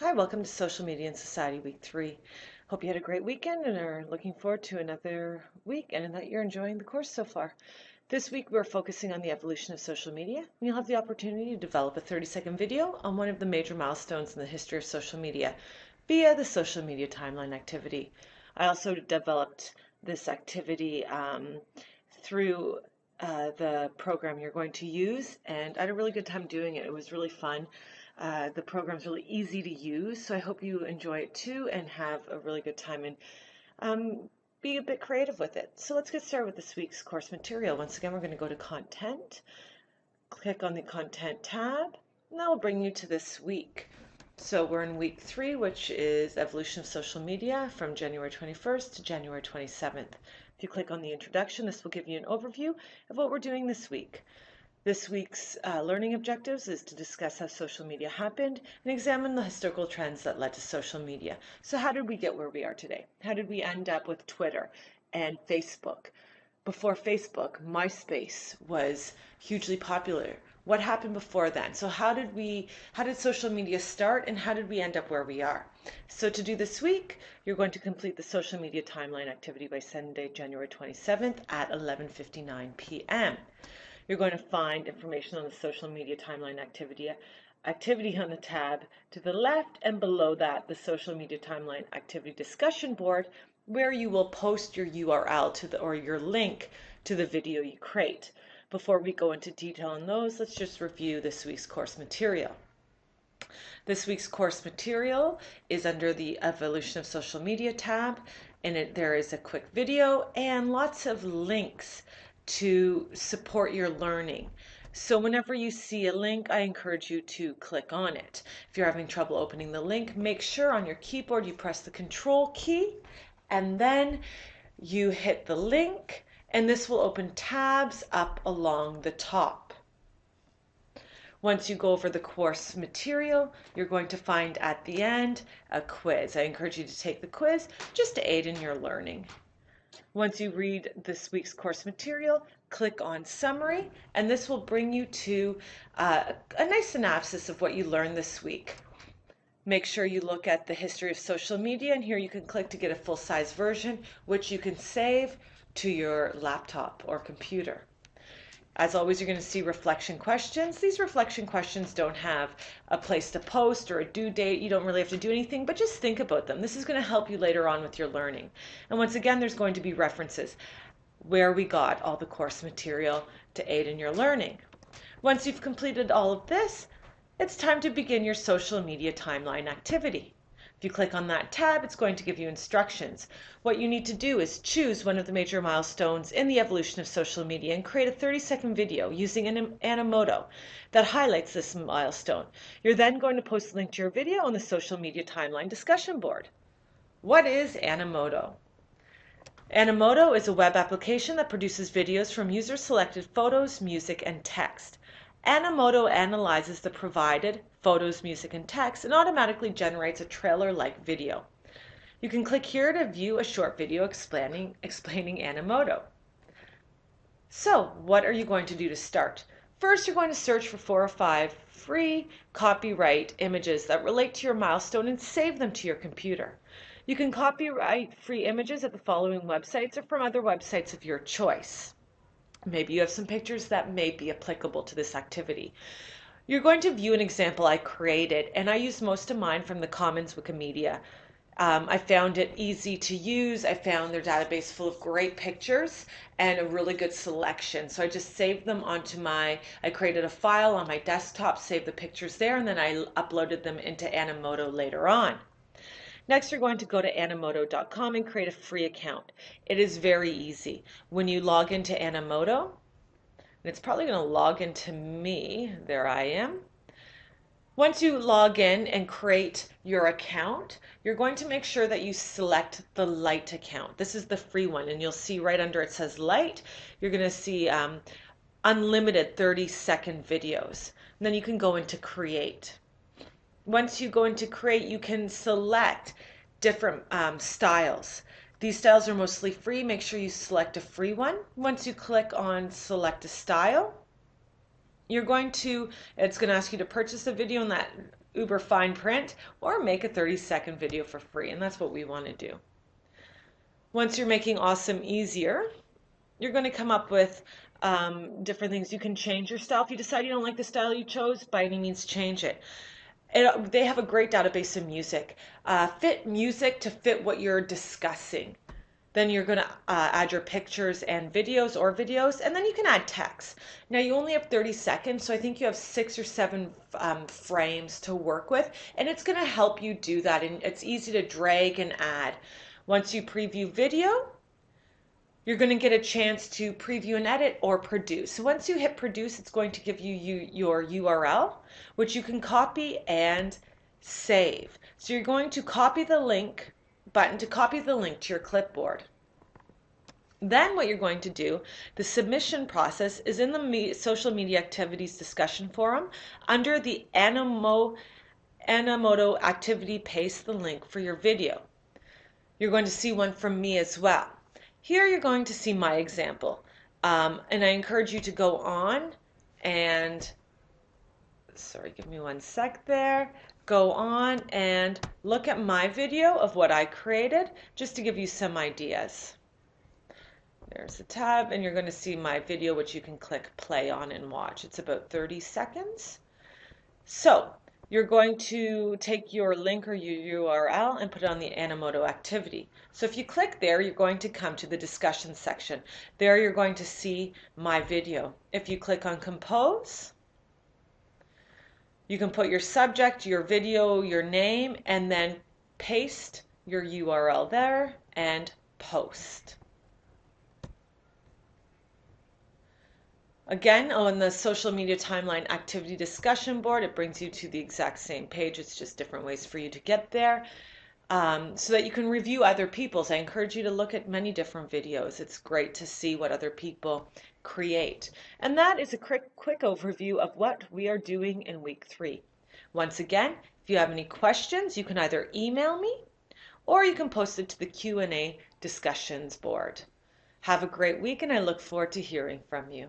Hi, welcome to Social Media and Society Week 3. Hope you had a great weekend and are looking forward to another week and that you're enjoying the course so far. This week we're focusing on the evolution of social media, and you'll have the opportunity to develop a 30-second video on one of the major milestones in the history of social media via the social media timeline activity. I also developed this activity through the program you're going to use, and I had a really good time doing it. It was really fun. The program's really easy to use, so I hope you enjoy it too and have a really good time and be a bit creative with it. So let's get started with this week's course material. Once again, we're going to go to Content, click on the Content tab, and that will bring you to this week. So we're in week 3, which is Evolution of Social Media from January 21st to January 27th. If you click on the introduction, this will give you an overview of what we're doing this week. This week's learning objectives is to discuss how social media happened and examine the historical trends that led to social media. So how did we get where we are today? How did we end up with Twitter and Facebook? Before Facebook, MySpace was hugely popular. What happened before then? So how did social media start and how did we end up where we are? So to do this week, you're going to complete the social media timeline activity by Sunday, January 27th at 11:59 p.m. You're going to find information on the social media timeline activity on the tab to the left, and below that the social media timeline activity discussion board, where you will post your URL or your link to the video you create. Before we go into detail on those, let's just review this week's course material. This week's course material is under the Evolution of Social Media tab, and there is a quick video and lots of links to support your learning. So whenever you see a link, I encourage you to click on it. If you're having trouble opening the link, make sure on your keyboard you press the Control key and then you hit the link, and this will open tabs up along the top. Once you go over the course material, you're going to find at the end a quiz. I encourage you to take the quiz just to aid in your learning. Once you read this week's course material, click on Summary, and this will bring you to a nice synopsis of what you learned this week. Make sure you look at the history of social media, and here you can click to get a full-size version, which you can save to your laptop or computer. As always, you're going to see reflection questions. These reflection questions don't have a place to post or a due date. You don't really have to do anything, but just think about them. This is going to help you later on with your learning. And once again, there's going to be references where we got all the course material to aid in your learning. Once you've completed all of this, it's time to begin your social media timeline activity. If you click on that tab, it's going to give you instructions. What you need to do is choose one of the major milestones in the evolution of social media and create a 30-second video using an Animoto that highlights this milestone. You're then going to post a link to your video on the social media timeline discussion board. What is Animoto? Animoto is a web application that produces videos from user-selected photos, music, and text. Animoto analyzes the provided photos, music, and text and automatically generates a trailer-like video. You can click here to view a short video explaining Animoto. So, what are you going to do to start? First, you're going to search for 4 or 5 free copyright images that relate to your milestone and save them to your computer. You can copyright free images at the following websites or from other websites of your choice. Maybe you have some pictures that may be applicable to this activity. You're going to view an example I created, and I used most of mine from the Commons Wikimedia. I found it easy to use. I found their database full of great pictures and a really good selection. So I just saved them onto I created a file on my desktop, saved the pictures there, and then I uploaded them into Animoto later on. Next, you're going to go to Animoto.com and create a free account. It is very easy. When you log into Animoto, and it's probably going to log into me, there I am. Once you log in and create your account, you're going to make sure that you select the Lite account. This is the free one, and you'll see right under it says Lite, you're going to see unlimited 30-second videos. And then you can go into Create. Once you go into Create, you can select different styles. These styles are mostly free. Make sure you select a free one. Once you click on Select a Style, it's going to ask you to purchase a video, and that uber fine print, or make a 30-second video for free. And that's what we want to do. Once you're making awesome easier, you're going to come up with different things. You can change your style. If you decide you don't like the style you chose, by any means change it. They have a great database of music. Fit music to fit what you're discussing. Then you're going to add your pictures and videos, and then you can add text. Now you only have 30 seconds, so I think you have 6 or 7 frames to work with, and it's going to help you do that, and it's easy to drag and add. Once you preview video, you're going to get a chance to preview and edit or produce. So once you hit produce, it's going to give you your URL, which you can copy and save. So you're going to copy the link button to copy the link to your clipboard. Then what you're going to do, the submission process is in the social media activities discussion forum under the Animoto activity. Paste the link for your video. You're going to see one from me as well. Here you're going to see my example, and I encourage you to go on and, sorry, give me one sec there, go on and look at my video of what I created, just to give you some ideas. There's the tab, and you're going to see my video, which you can click play on and watch. It's about 30 seconds. So you're going to take your link or your URL and put it on the Animoto activity. So if you click there, you're going to come to the discussion section. There you're going to see my video. If you click on compose, you can put your subject, your video, your name, and then paste your URL there and post. Again, on the social media timeline activity discussion board, it brings you to the exact same page. It's just different ways for you to get there so that you can review other people's. I encourage you to look at many different videos. It's great to see what other people create. And that is a quick overview of what we are doing in week 3. Once again, if you have any questions, you can either email me or you can post it to the Q&A discussions board. Have a great week, and I look forward to hearing from you.